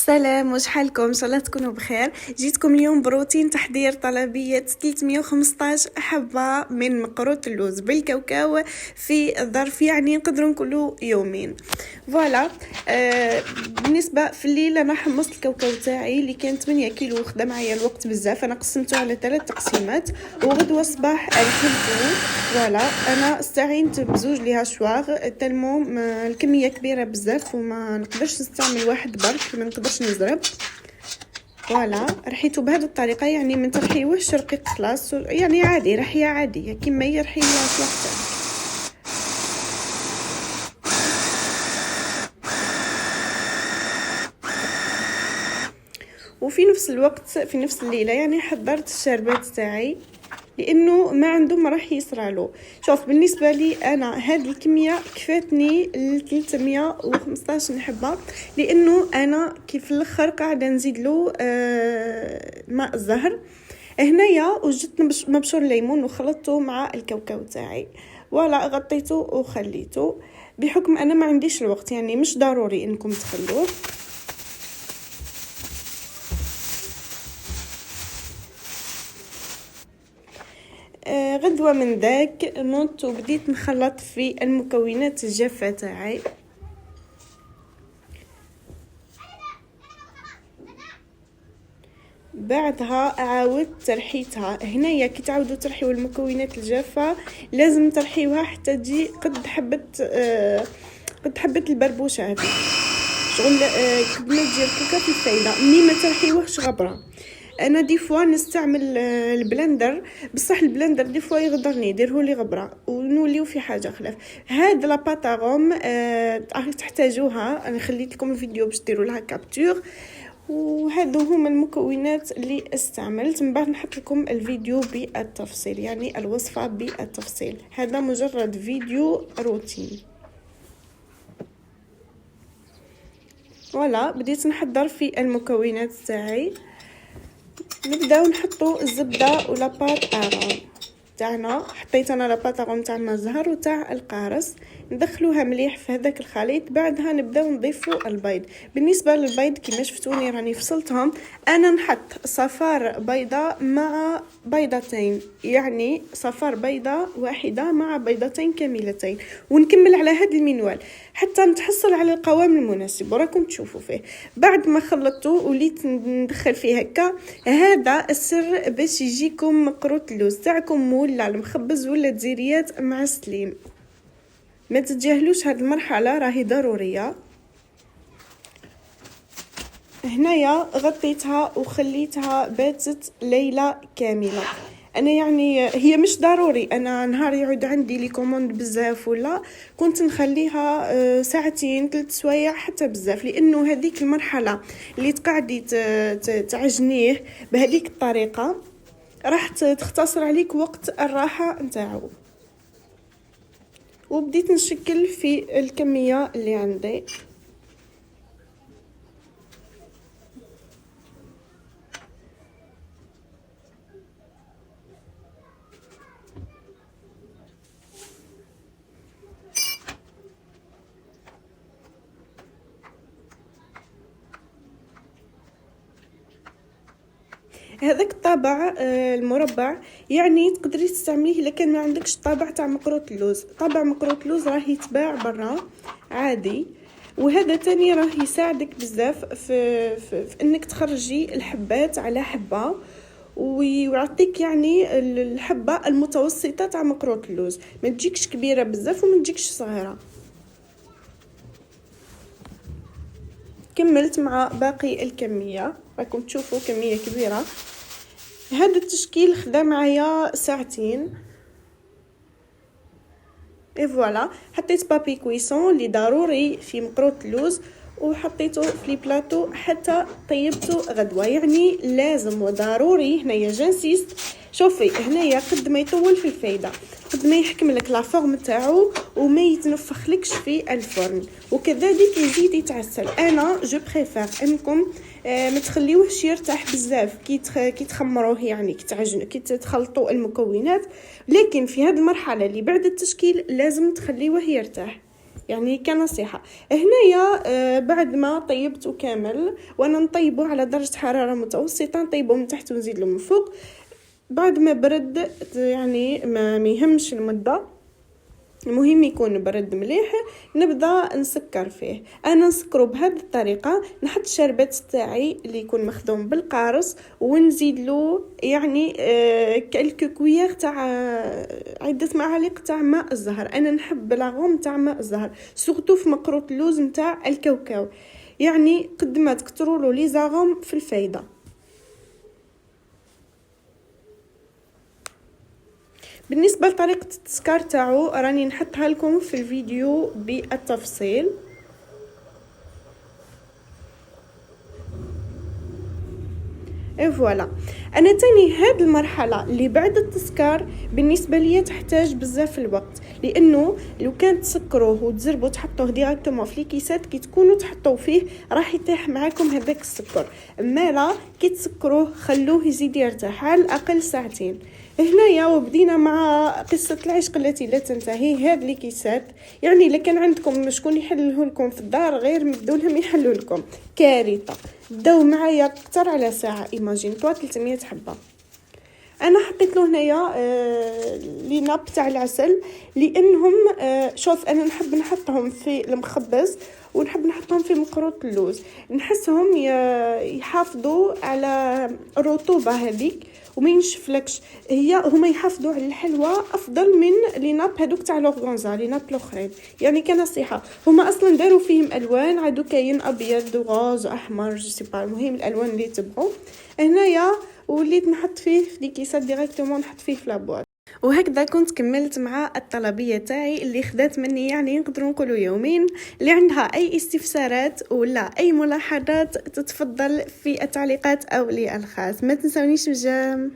سلام، واش حالكم؟ ان شاء الله تكونوا بخير. جيتكم اليوم بروتين تحضير طلبيه 315 حبه من مقروط اللوز بالكاوكاو في ظرف يعني نقدروا نقولوا يومين. فوالا. بالنسبه في الليل انا حمصت الكاوكاو تاعي اللي كان 8 كيلو، خدا معايا الوقت بزاف. انا قسمته على 3 تقسيمات وغدوه الصباح رحلته. فوالا انا استعينت بزوج لي هاشواغ تالمون الكميه كبيره بزاف وما نقدرش نستعمل واحد برك، ما نقدرش نزرب. فوالا رحيته بهذه الطريقه، يعني من ترحيوهش رقيق خلاص، يعني عادي رحيه عاديه كما هي رحيه الفلاح. وفي نفس الوقت في نفس الليله يعني حضرت الشربات تاعي لانه ما عنده ما راح يصرالو. شوف بالنسبه لي انا هذه الكميه كفاتني ل 315 حبه، لانه انا كيف الاخر قاعده نزيد له ماء الزهر. هنايا وجدت مبشور ليمون وخلطته مع الكاوكاو تاعي، ولا غطيته وخليته بحكم انا ما عنديش الوقت، يعني مش ضروري انكم تخلوه. غدوة من ذاك نوضت وبديت نخلط في المكونات الجافة تاعي. بعدها عاودت ترحيتها. هنايا كي تعاودوا ترحيوا المكونات الجافة لازم ترحيوها حتى تجي قد حبة البربوشة هذه، شغل قبل ما تجي الكيكه في الفايده ملي ما ترحيوهش غبره. انا دي فوا نستعمل البلندر، بصح البلندر دي فوا يغدرني يديره لي غبره ونوليو في حاجه خلاف. هاد لاباطاغوم تحتاجوها، انا خليت لكم الفيديو باش ديروا لها كابتور. وهذو هما المكونات اللي استعملت، من بعد نحط لكم الفيديو بالتفصيل، يعني الوصفه بالتفصيل. هذا مجرد فيديو روتين. فوالا بديت نحضر في المكونات تاعي. نبداو نحطو الزبده ولا بات اغون تاعنا. حطيت انا لاباط اغون تاع ماء الزهر وتاع القارص، ندخلوها مليح في هذاك الخليط. بعدها نبداو نضيفوا البيض. بالنسبه للبيض كما شفتوني راني فصلتهم، انا نحط صفار بيضه مع بيضتين، يعني صفار بيضه واحده مع بيضتين كاملتين، ونكمل على هذا المنوال حتى نتحصل على القوام المناسب وراكم تشوفوا فيه. بعد ما خلطته وليت ندخل فيه هكا، هذا السر باش يجيكم مقروط اللوز تاعكم ولا المخبز ولا الدزيريات مع سليم. ما تتجاهلوش هذه المرحله راهي ضروريه. هنايا غطيتها وخليتها باتت ليله كامله. انا يعني هي مش ضروري انا نهار يعود عندي لي كوموند بزاف ولا كنت نخليها ساعتين 3 سوايع حتى بزاف، لانه هذيك المرحله اللي تقعدي تعجنيه بهذيك الطريقه راح تختصر عليك وقت الراحه نتاعو. وبديت نشكل في الكميه اللي عندي. هذاك الطابع المربع يعني تقدري تستعمليه الا كان ما عندكش طابع تاع مقروط اللوز. طابع مقروط اللوز راه يتباع برا عادي، وهذا تاني راه يساعدك بزاف في انك تخرجي الحبات على حبه، ويعطيك يعني الحبه المتوسطه تاع مقروط اللوز، ما تجيكش كبيره بزاف وما تجيكش صغيره. كملت مع باقي الكميه، راكم تشوفوا كميه كبيره. هذا التشكيل خدا معايا ساعتين. اي فوالا حطيت بابي كويسون اللي ضروري في مقروط اللوز وحطيته في لي بلاطو حتى طيبته غدوه، يعني لازم وضروري. هنايا جنسيست، شوفي هنايا قد ما يطول في الفايده قد ما يحكم لك لا فورم تاعو وما يتنفخلكش في الفرن، وكذلك يزيد يتعسل. انا جو بريفير انكم ما تخليوهش يرتاح بزاف كي تخمروه، يعني كي تخلطوا المكونات، لكن في هذه المرحله اللي بعد التشكيل لازم تخليوه يرتاح. يعني كنصيحة. هنايا بعد ما طيبته كامل، وانا نطيبه على درجة حرارة متوسطة، نطيبه من تحت ونزيد له من فوق. بعد ما برد يعني ما يهمش المدة، المهم يكون برد مليح. نبدا نسكر فيه. انا نسكرو بهذه الطريقه، نحط الشربات تاعي اللي يكون مخدوم بالقارص ونزيد له يعني كالكو كويير تاع عده معالق تاع ماء الزهر. انا نحب لاغوم تاع ماء الزهر سورتو في مقروط اللوز نتاع الكاوكاو، يعني قد ما تكثروا له لي زاغوم في الفايده. بالنسبه لطريقه التسكار تاعو راني نحطها لكم في الفيديو بالتفصيل. فوالا. انا تاني هاد المرحله اللي بعد التسكار بالنسبه ليا تحتاج بزاف الوقت، لانه لو كان تسكروه وتزربوا تحطوه ديريكتومون في ليكيسات كي تكونوا تحطوا فيه راح يطيح معاكم هذاك السكر. اما لا كي تسكروه خلوه يزيد يرتاح على الاقل ساعتين. هنايا وبدينا مع قصه العشق التي لا تنتهي. هاد ليكيسات يعني الا كان عندكم شكون يحلله لكم في الدار غير مدوا لهم يحلوا لكم، كارثه. بداو معايا اكثر على ساعه، ايماجين 300 حبه. انا حطيت له هنايا لي ناب تاع العسل، لانهم شوف انا نحب نحطهم في المخبز ونحب نحطهم في مقروط اللوز، نحسهم يحافظوا على الرطوبه هذيك وما ينشفلكش. هما يحافظوا على الحلوى افضل من لي ناب هذوك تاع لورغانزا، لي ناب الاخرين. يعني كنصيحه، هما اصلا داروا فيهم الوان، عادو كاين ابيض وغاز واحمر جو سي با، المهم الالوان اللي تبغوا. هنايا وليت نحط فيه في دي كيسات ديريكتومون، نحط فيه في لابواط. وهكذا كنت كملت مع الطلبيه تاعي اللي خدات مني يعني نقدروا نقولوا يومين. اللي عندها اي استفسارات ولا اي ملاحظات تتفضل في التعليقات او لي الخاص. ما تنسونيش بجام.